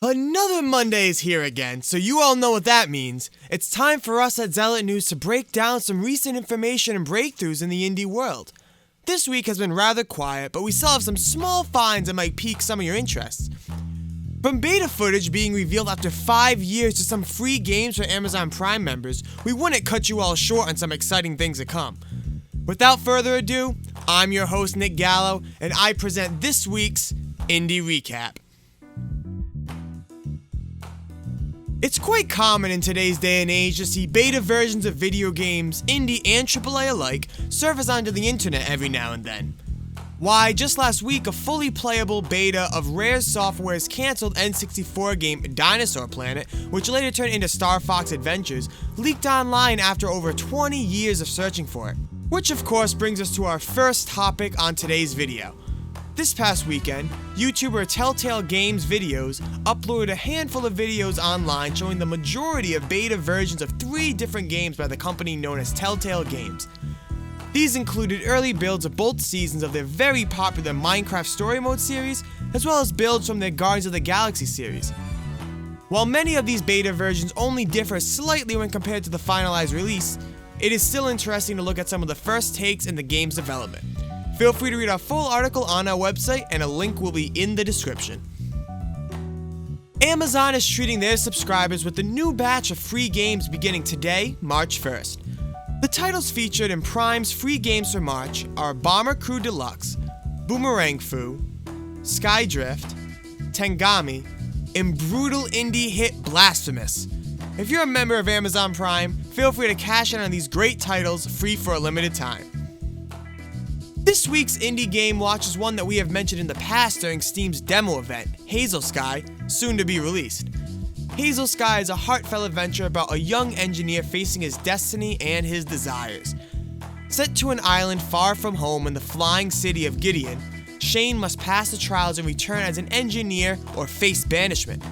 Another Monday is here again, so you all know what that means. It's time for us at Zealot News to break down some recent information and breakthroughs in the indie world. This week has been rather quiet, but we still have some small finds that might pique some of your interests. From beta footage being revealed after 5 years to some free games for Amazon Prime members, we wouldn't cut you all short on some exciting things to come. Without further ado, I'm your host Nick Gallo, and I present this week's Indie Recap. It's quite common in today's day and age to see beta versions of video games, indie and AAA alike, surface onto the internet every now and then. Why, just last week, a fully playable beta of Rare Software's cancelled N64 game Dinosaur Planet, which later turned into Star Fox Adventures, leaked online after over 20 years of searching for it. Which of course brings us to our first topic on today's video. This past weekend, YouTuber Telltale Games Videos uploaded a handful of videos online showing the majority of beta versions of 3 different games by the company known as Telltale Games. These included early builds of both seasons of their very popular Minecraft Story Mode series, as well as builds from their Guardians of the Galaxy series. While many of these beta versions only differ slightly when compared to the finalized release, it is still interesting to look at some of the first takes in the game's development. Feel free to read our full article on our website, and a link will be in the description. Amazon is treating their subscribers with a new batch of free games beginning today, March 1st. The titles featured in Prime's free games for March are Bomber Crew Deluxe, Boomerang Fu, Skydrift, Tengami, and brutal indie hit Blasphemous. If you're a member of Amazon Prime, feel free to cash in on these great titles free for a limited time. This week's indie game watch is one that we have mentioned in the past during Steam's demo event, Hazel Sky, soon to be released. Hazel Sky is a heartfelt adventure about a young engineer facing his destiny and his desires. Set to an island far from home in the flying city of Gideon, Shane must pass the trials and return as an engineer or face banishment.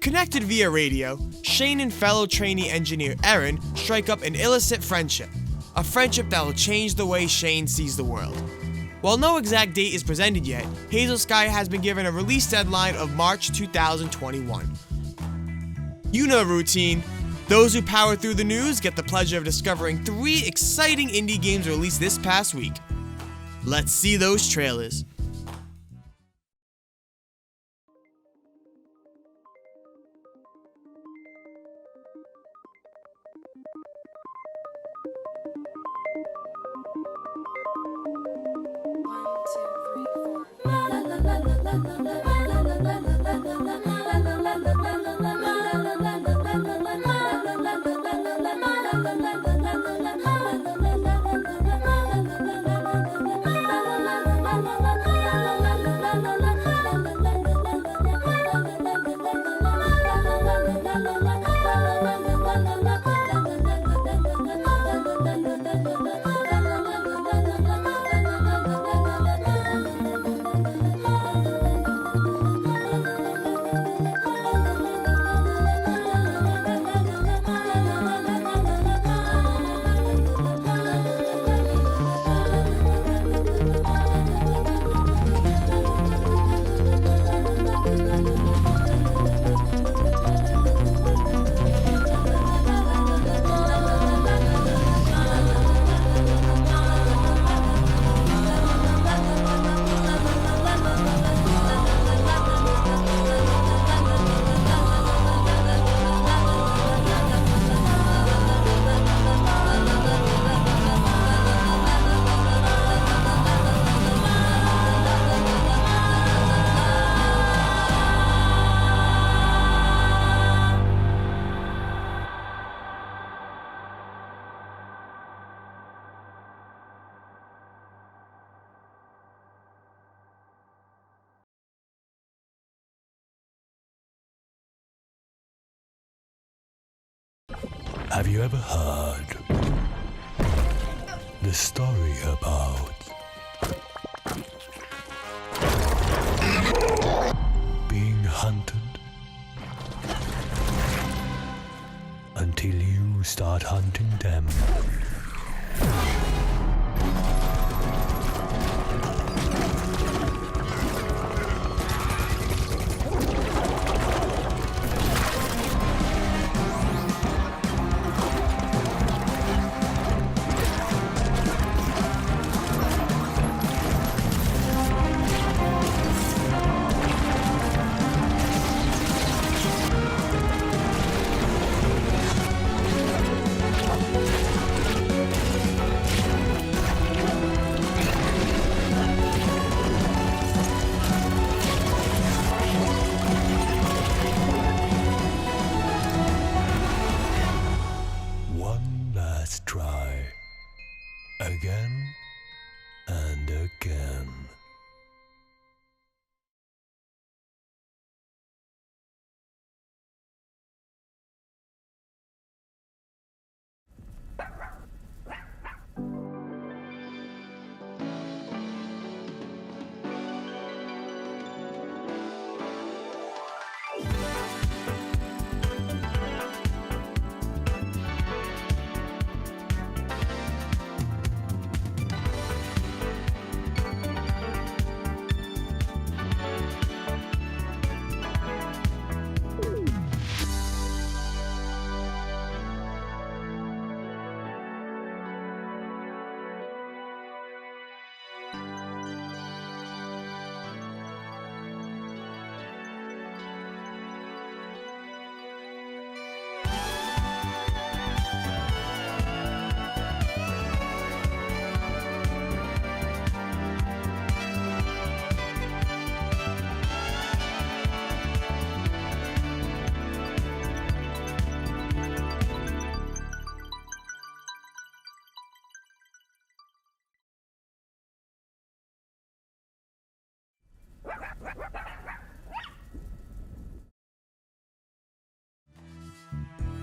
Connected via radio, Shane and fellow trainee engineer Erin strike up an illicit friendship. A friendship that will change the way Shane sees the world. While no exact date is presented yet, Hazel Sky has been given a release deadline of March 2021. You know the routine. Those who power through the news get the pleasure of discovering 3 exciting indie games released this past week. Let's see those trailers. Have you ever heard the story about being hunted until you start hunting them?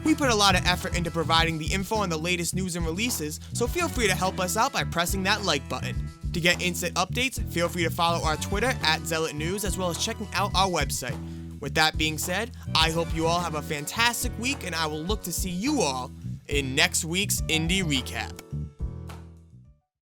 We put a lot of effort into providing the info on the latest news and releases, so feel free to help us out by pressing that like button. To get instant updates, feel free to follow our Twitter @Zealot News, as well as checking out our website. With that being said, I hope you all have a fantastic week, and I will look to see you all in next week's Indie Recap.